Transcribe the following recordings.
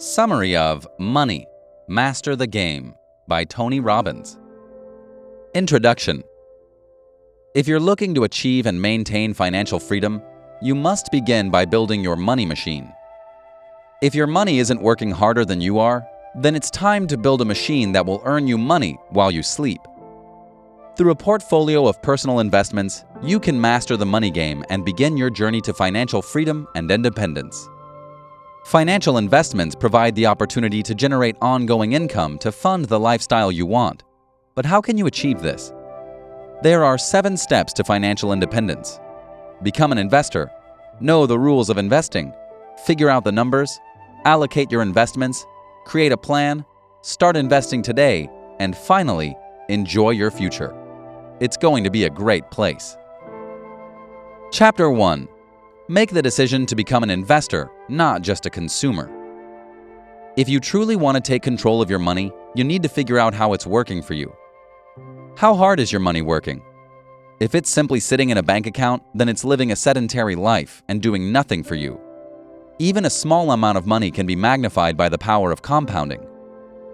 Summary of Money, Master the Game by Tony Robbins. Introduction. If you're looking to achieve and maintain financial freedom, you must begin by building your money machine. If your money isn't working harder than you are, then it's time to build a machine that will earn you money while you sleep. Through a portfolio of personal investments, you can master the money game and begin your journey to financial freedom and independence. Financial investments provide the opportunity to generate ongoing income to fund the lifestyle you want. But how can you achieve this? There are 7 steps to financial independence. Become an investor. Know the rules of investing. Figure out the numbers. Allocate your investments. Create a plan. Start investing today. And finally, enjoy your future. It's going to be a great place. Chapter 1. Make the decision to become an investor, not just a consumer. If you truly want to take control of your money, you need to figure out how it's working for you. How hard is your money working? If it's simply sitting in a bank account, then it's living a sedentary life and doing nothing for you. Even a small amount of money can be magnified by the power of compounding.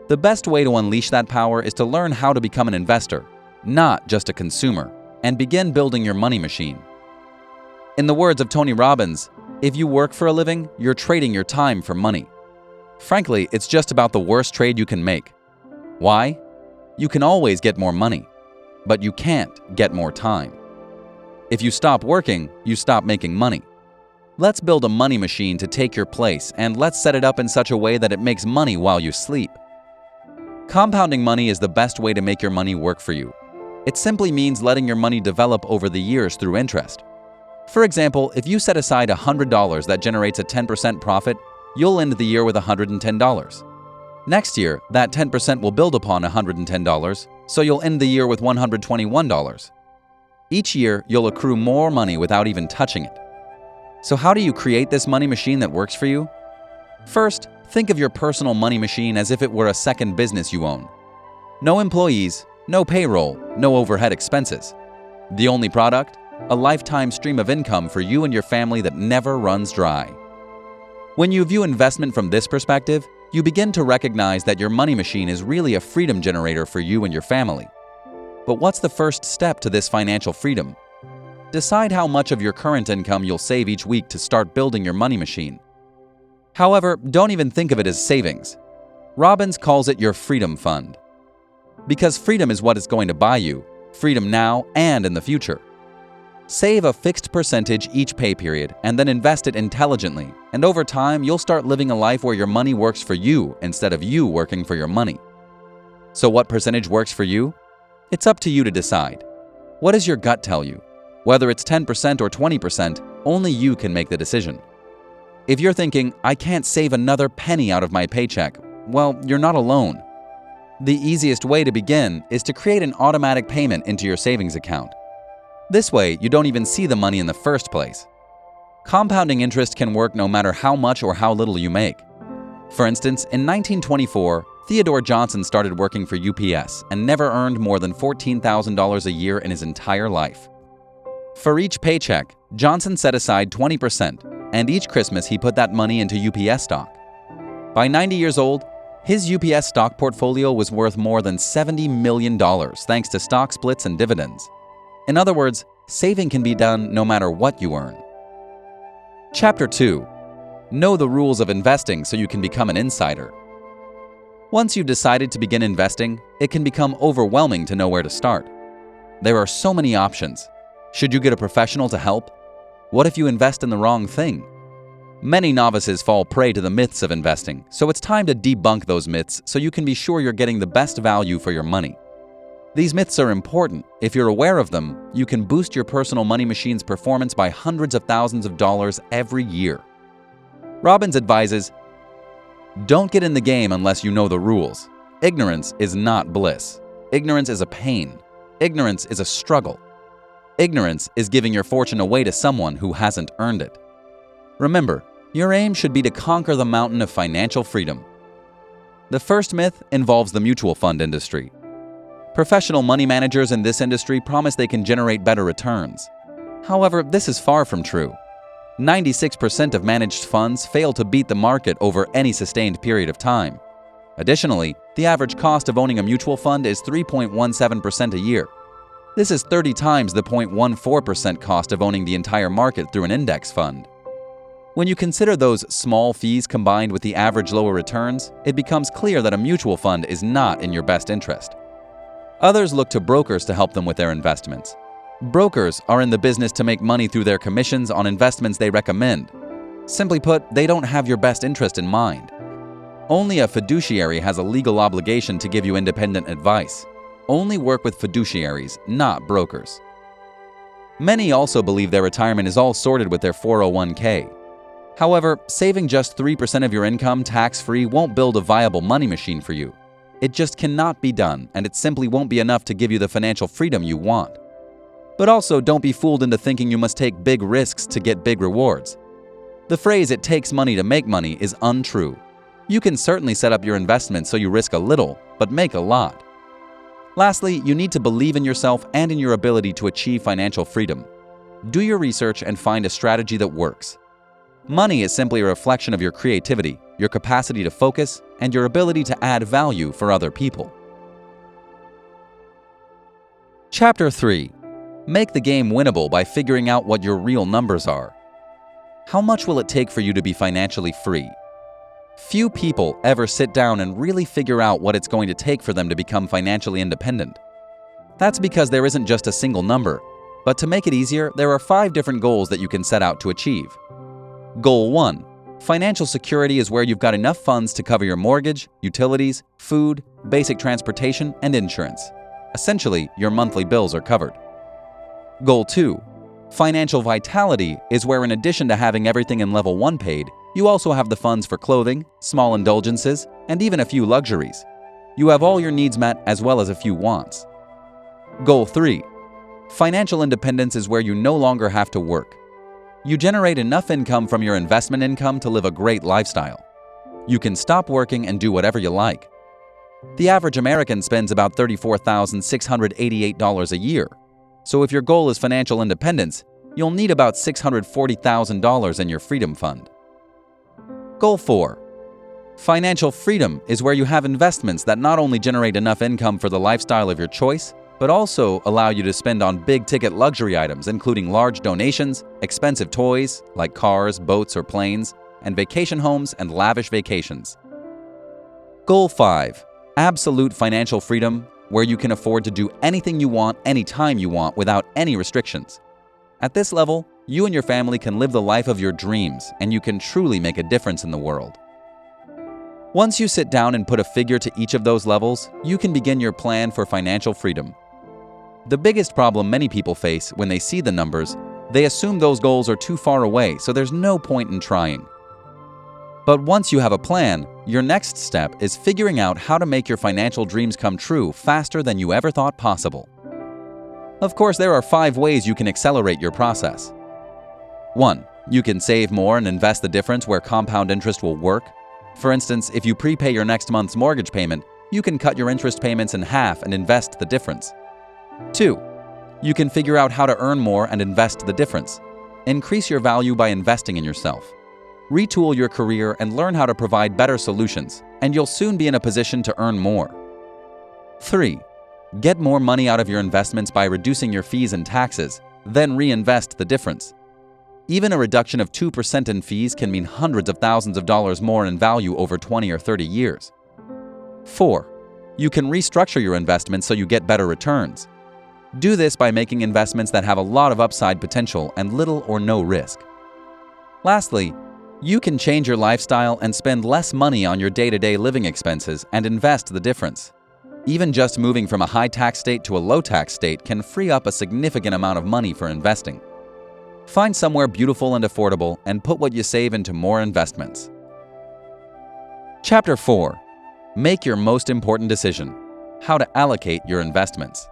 The best way to unleash that power is to learn how to become an investor, not just a consumer, and begin building your money machine. In the words of Tony Robbins, if you work for a living, you're trading your time for money. Frankly, it's just about the worst trade you can make. Why? You can always get more money, but you can't get more time. If you stop working, you stop making money. Let's build a money machine to take your place, and let's set it up in such a way that it makes money while you sleep. Compounding money is the best way to make your money work for you. It simply means letting your money develop over the years through interest. For example, if you set aside $100 that generates a 10% profit, you'll end the year with $110. Next year, that 10% will build upon $110, so you'll end the year with $121. Each year, you'll accrue more money without even touching it. So how do you create this money machine that works for you? First, think of your personal money machine as if it were a second business you own. No employees, no payroll, no overhead expenses. The only product? A lifetime stream of income for you and your family that never runs dry. When you view investment from this perspective, you begin to recognize that your money machine is really a freedom generator for you and your family. But what's the first step to this financial freedom? Decide how much of your current income you'll save each week to start building your money machine. However, don't even think of it as savings. Robbins calls it your freedom fund. Because freedom is what it's going to buy you, freedom now and in the future. Save a fixed percentage each pay period and then invest it intelligently, and over time you'll start living a life where your money works for you instead of you working for your money. So what percentage works for you? It's up to you to decide. What does your gut tell you? Whether it's 10% or 20%, only you can make the decision. If you're thinking, I can't save another penny out of my paycheck, well, you're not alone. The easiest way to begin is to create an automatic payment into your savings account. This way, you don't even see the money in the first place. Compounding interest can work no matter how much or how little you make. For instance, in 1924, Theodore Johnson started working for UPS and never earned more than $14,000 a year in his entire life. For each paycheck, Johnson set aside 20%, and each Christmas he put that money into UPS stock. By 90 years old, his UPS stock portfolio was worth more than $70 million thanks to stock splits and dividends. In other words, saving can be done no matter what you earn. Chapter 2. Know the rules of investing so you can become an insider. Once you've decided to begin investing, it can become overwhelming to know where to start. There are so many options. Should you get a professional to help? What if you invest in the wrong thing? Many novices fall prey to the myths of investing, so it's time to debunk those myths so you can be sure you're getting the best value for your money. These myths are important. If you're aware of them, you can boost your personal money machine's performance by hundreds of thousands of dollars every year. Robbins advises, don't get in the game unless you know the rules. Ignorance is not bliss. Ignorance is a pain. Ignorance is a struggle. Ignorance is giving your fortune away to someone who hasn't earned it. Remember, your aim should be to conquer the mountain of financial freedom. The first myth involves the mutual fund industry. Professional money managers in this industry promise they can generate better returns. However, this is far from true. 96% of managed funds fail to beat the market over any sustained period of time. Additionally, the average cost of owning a mutual fund is 3.17% a year. This is 30 times the 0.14% cost of owning the entire market through an index fund. When you consider those small fees combined with the average lower returns, it becomes clear that a mutual fund is not in your best interest. Others look to brokers to help them with their investments. Brokers are in the business to make money through their commissions on investments they recommend. Simply put, they don't have your best interest in mind. Only a fiduciary has a legal obligation to give you independent advice. Only work with fiduciaries, not brokers. Many also believe their retirement is all sorted with their 401k. However, saving just 3% of your income tax-free won't build a viable money machine for you. It just cannot be done, and it simply won't be enough to give you the financial freedom you want. But also, don't be fooled into thinking you must take big risks to get big rewards. The phrase "it takes money to make money" is untrue. You can certainly set up your investments so you risk a little, but make a lot. Lastly, you need to believe in yourself and in your ability to achieve financial freedom. Do your research and find a strategy that works. Money is simply a reflection of your creativity, your capacity to focus, and your ability to add value for other people. Chapter 3. Make the game winnable by figuring out what your real numbers are. How much will it take for you to be financially free? Few people ever sit down and really figure out what it's going to take for them to become financially independent. That's because there isn't just a single number, but to make it easier, there are 5 different goals that you can set out to achieve. Goal 1. Financial security is where you've got enough funds to cover your mortgage, utilities, food, basic transportation, and insurance. Essentially, your monthly bills are covered. Goal 2. Financial vitality is where, in addition to having everything in level 1 paid, you also have the funds for clothing, small indulgences, and even a few luxuries. You have all your needs met as well as a few wants. Goal 3. Financial independence is where you no longer have to work. You generate enough income from your investment income to live a great lifestyle. You can stop working and do whatever you like. The average American spends about $34,688 a year. So if your goal is financial independence, you'll need about $640,000 in your freedom fund. Goal 4. Financial freedom is where you have investments that not only generate enough income for the lifestyle of your choice, but also allow you to spend on big-ticket luxury items, including large donations, expensive toys like cars, boats, or planes, and vacation homes and lavish vacations. Goal 5. Absolute financial freedom, where you can afford to do anything you want anytime you want without any restrictions. At this level, you and your family can live the life of your dreams, and you can truly make a difference in the world. Once you sit down and put a figure to each of those levels, you can begin your plan for financial freedom. The biggest problem many people face when they see the numbers, they assume those goals are too far away, so there's no point in trying. But once you have a plan, your next step is figuring out how to make your financial dreams come true faster than you ever thought possible. Of course, there are 5 ways you can accelerate your process. 1. You can save more and invest the difference where compound interest will work. For instance, if you prepay your next month's mortgage payment, you can cut your interest payments in half and invest the difference. 2. You can figure out how to earn more and invest the difference. Increase your value by investing in yourself. Retool your career and learn how to provide better solutions, and you'll soon be in a position to earn more. 3. Get more money out of your investments by reducing your fees and taxes, then reinvest the difference. Even a reduction of 2% in fees can mean hundreds of thousands of dollars more in value over 20 or 30 years. 4. You can restructure your investments so you get better returns. Do this by making investments that have a lot of upside potential and little or no risk. Lastly, you can change your lifestyle and spend less money on your day-to-day living expenses and invest the difference. Even just moving from a high-tax state to a low-tax state can free up a significant amount of money for investing. Find somewhere beautiful and affordable and put what you save into more investments. Chapter 4. Make your most important decision: how to allocate your investments.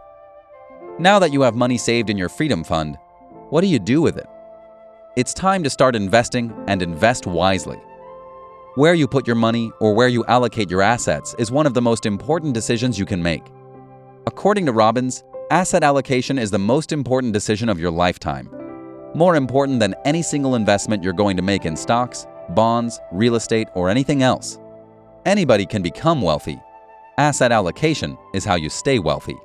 Now that you have money saved in your freedom fund, what do you do with it? It's time to start investing and invest wisely. Where you put your money or where you allocate your assets is one of the most important decisions you can make. According to Robbins, asset allocation is the most important decision of your lifetime. More important than any single investment you're going to make in stocks, bonds, real estate, or anything else. Anybody can become wealthy. Asset allocation is how you stay wealthy.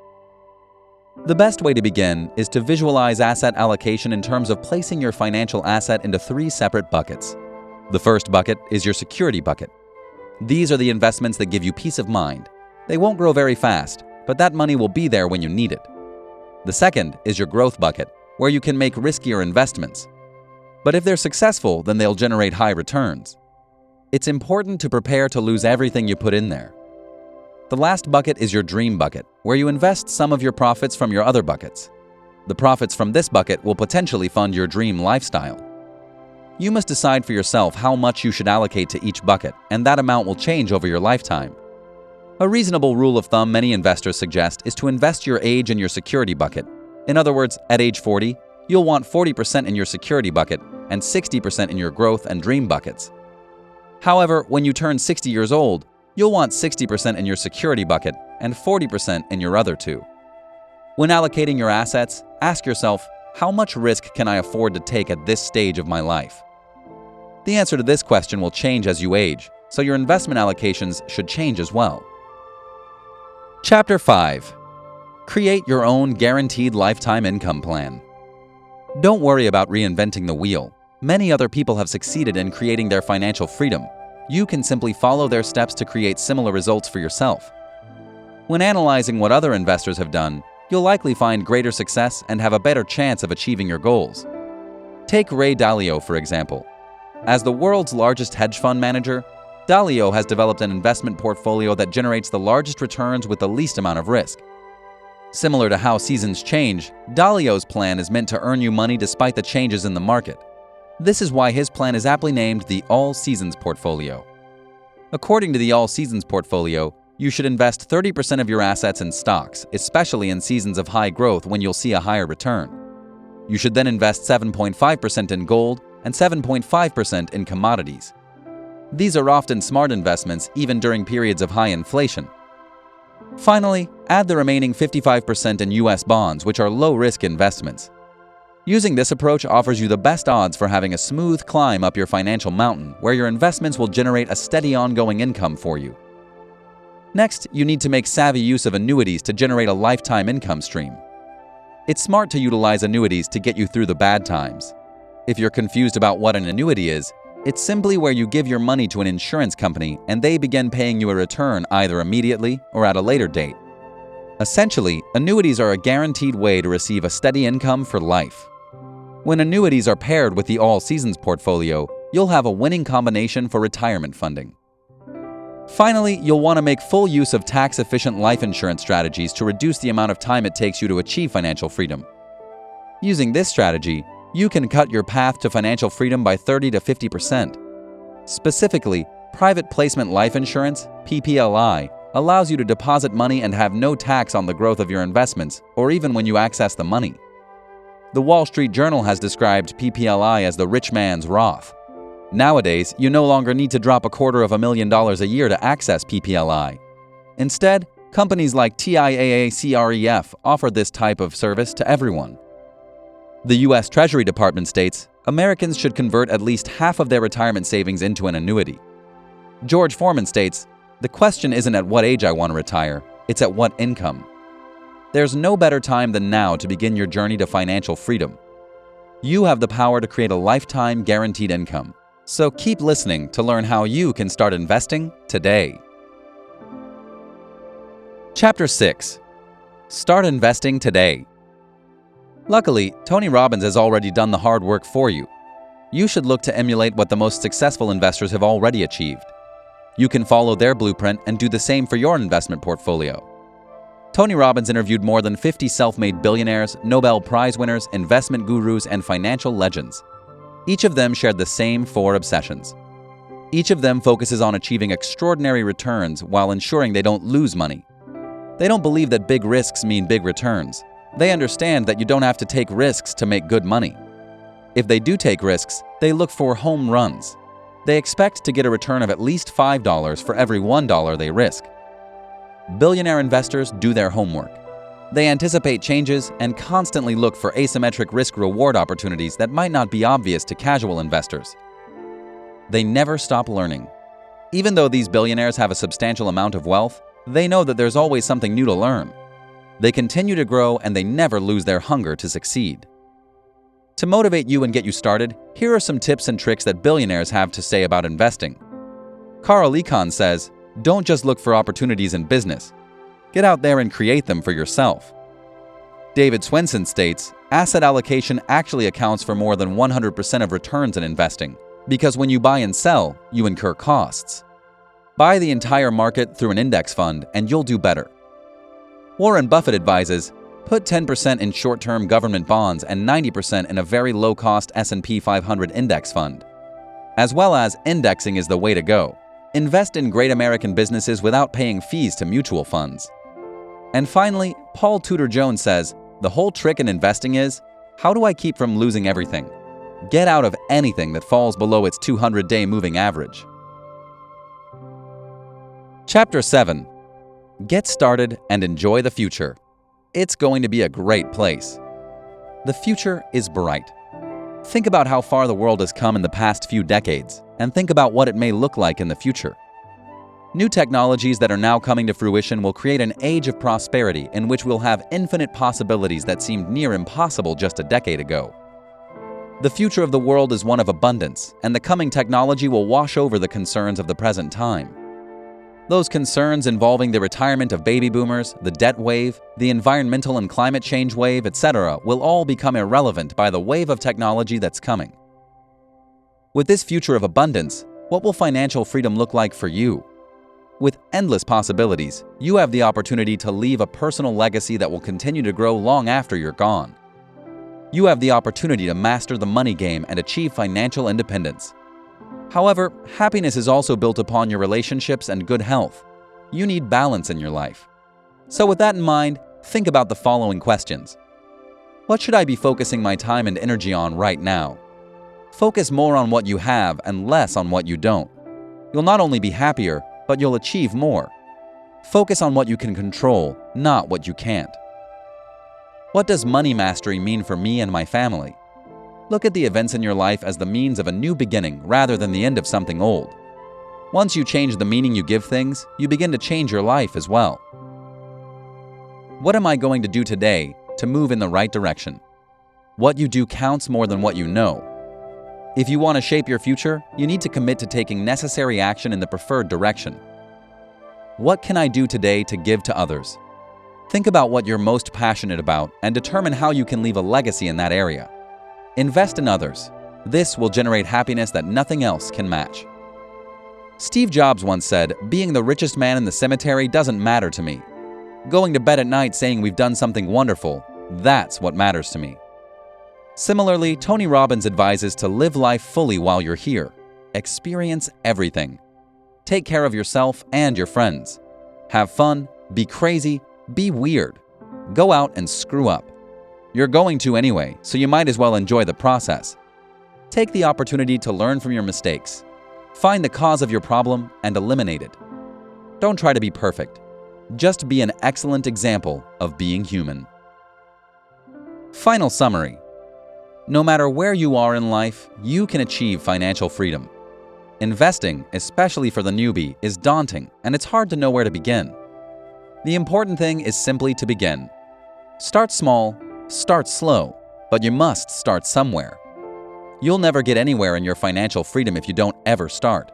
The best way to begin is to visualize asset allocation in terms of placing your financial asset into 3 separate buckets. The first bucket is your security bucket. These are the investments that give you peace of mind. They won't grow very fast, but that money will be there when you need it. The second is your growth bucket, where you can make riskier investments. But if they're successful, then they'll generate high returns. It's important to prepare to lose everything you put in there. The last bucket is your dream bucket, where you invest some of your profits from your other buckets. The profits from this bucket will potentially fund your dream lifestyle. You must decide for yourself how much you should allocate to each bucket, and that amount will change over your lifetime. A reasonable rule of thumb many investors suggest is to invest your age in your security bucket. In other words, at age 40, you'll want 40% in your security bucket and 60% in your growth and dream buckets. However, when you turn 60 years old, you'll want 60% in your security bucket and 40% in your other 2. When allocating your assets, ask yourself, how much risk can I afford to take at this stage of my life? The answer to this question will change as you age, so your investment allocations should change as well. Chapter 5. Create your own guaranteed lifetime income plan. Don't worry about reinventing the wheel. Many other people have succeeded in creating their financial freedom. You can simply follow their steps to create similar results for yourself. When analyzing what other investors have done, you'll likely find greater success and have a better chance of achieving your goals. Take Ray Dalio, for example. As the world's largest hedge fund manager, Dalio has developed an investment portfolio that generates the largest returns with the least amount of risk. Similar to how seasons change, Dalio's plan is meant to earn you money despite the changes in the market. This is why his plan is aptly named the All Seasons Portfolio. According to the All Seasons Portfolio, you should invest 30% of your assets in stocks, especially in seasons of high growth when you'll see a higher return. You should then invest 7.5% in gold and 7.5% in commodities. These are often smart investments even during periods of high inflation. Finally, add the remaining 55% in U.S. bonds, which are low-risk investments. Using this approach offers you the best odds for having a smooth climb up your financial mountain, where your investments will generate a steady ongoing income for you. Next, you need to make savvy use of annuities to generate a lifetime income stream. It's smart to utilize annuities to get you through the bad times. If you're confused about what an annuity is, it's simply where you give your money to an insurance company and they begin paying you a return either immediately or at a later date. Essentially, annuities are a guaranteed way to receive a steady income for life. When annuities are paired with the All Seasons portfolio, you'll have a winning combination for retirement funding. Finally, you'll want to make full use of tax-efficient life insurance strategies to reduce the amount of time it takes you to achieve financial freedom. Using this strategy, you can cut your path to financial freedom by 30 to 50%. Specifically, private placement life insurance, PPLI, allows you to deposit money and have no tax on the growth of your investments or even when you access the money. The Wall Street Journal has described PPLI as the rich man's Roth. Nowadays, you no longer need to drop $250,000 a year to access PPLI. Instead, companies like TIAA-CREF offer this type of service to everyone. The U.S. Treasury Department states Americans should convert at least half of their retirement savings into an annuity. George Foreman states, "The question isn't at what age I want to retire, it's at what income." There's no better time than now to begin your journey to financial freedom. You have the power to create a lifetime guaranteed income. So keep listening to learn how you can start investing today. Chapter 6. Start investing today. Luckily, Tony Robbins has already done the hard work for you. You should look to emulate what the most successful investors have already achieved. You can follow their blueprint and do the same for your investment portfolio. Tony Robbins interviewed more than 50 self-made billionaires, Nobel Prize winners, investment gurus, and financial legends. Each of them shared the same 4 obsessions. Each of them focuses on achieving extraordinary returns while ensuring they don't lose money. They don't believe that big risks mean big returns. They understand that you don't have to take risks to make good money. If they do take risks, they look for home runs. They expect to get a return of at least $5 for every $1 they risk. Billionaire investors do their homework. They anticipate changes and constantly look for asymmetric risk-reward opportunities that might not be obvious to casual investors. They never stop learning. Even though these billionaires have a substantial amount of wealth, they know that there's always something new to learn. They continue to grow and they never lose their hunger to succeed. To motivate you and get you started, here are some tips and tricks that billionaires have to say about investing. Carl Icahn says, "Don't just look for opportunities in business. Get out there and create them for yourself." David Swenson states, "Asset allocation actually accounts for more than 100% of returns in investing, because when you buy and sell, you incur costs. Buy the entire market through an index fund and you'll do better." Warren Buffett advises, "Put 10% in short-term government bonds and 90% in a very low-cost S&P 500 index fund. As well as indexing is the way to go. Invest in great American businesses without paying fees to mutual funds." And finally, Paul Tudor Jones says, "The whole trick in investing is, how do I keep from losing everything? Get out of anything that falls below its 200-day moving average." Chapter 7. Get started and enjoy the future. It's going to be a great place. The future is bright. Think about how far the world has come in the past few decades, and think about what it may look like in the future. New technologies that are now coming to fruition will create an age of prosperity in which we'll have infinite possibilities that seemed near impossible just a decade ago. The future of the world is one of abundance, and the coming technology will wash over the concerns of the present time. Those concerns involving the retirement of baby boomers, the debt wave, the environmental and climate change wave, etc. will all become irrelevant by the wave of technology that's coming. With this future of abundance, what will financial freedom look like for you? With endless possibilities, you have the opportunity to leave a personal legacy that will continue to grow long after you're gone. You have the opportunity to master the money game and achieve financial independence. However, happiness is also built upon your relationships and good health. You need balance in your life. So with that in mind, think about the following questions. What should I be focusing my time and energy on right now? Focus more on what you have and less on what you don't. You'll not only be happier, but you'll achieve more. Focus on what you can control, not what you can't. What does money mastery mean for me and my family? Look at the events in your life as the means of a new beginning rather than the end of something old. Once you change the meaning you give things, you begin to change your life as well. What am I going to do today to move in the right direction? What you do counts more than what you know. If you want to shape your future, you need to commit to taking necessary action in the preferred direction. What can I do today to give to others? Think about what you're most passionate about and determine how you can leave a legacy in that area. Invest in others. This will generate happiness that nothing else can match. Steve Jobs once said, "Being the richest man in the cemetery doesn't matter to me. Going to bed at night saying we've done something wonderful, that's what matters to me." Similarly, Tony Robbins advises to live life fully while you're here. Experience everything. Take care of yourself and your friends. Have fun, be crazy, be weird. Go out and screw up. You're going to anyway, so you might as well enjoy the process. Take the opportunity to learn from your mistakes. Find the cause of your problem and eliminate it. Don't try to be perfect. Just be an excellent example of being human. Final summary. No matter where you are in life, you can achieve financial freedom. Investing, especially for the newbie, is daunting and it's hard to know where to begin. The important thing is simply to begin. Start small, start slow, but you must start somewhere. You'll never get anywhere in your financial freedom if you don't ever start.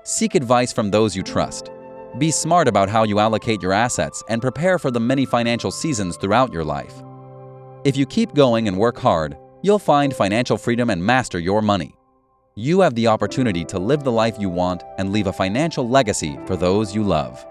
Seek advice from those you trust. Be smart about how you allocate your assets and prepare for the many financial seasons throughout your life. If you keep going and work hard, you'll find financial freedom and master your money. You have the opportunity to live the life you want and leave a financial legacy for those you love.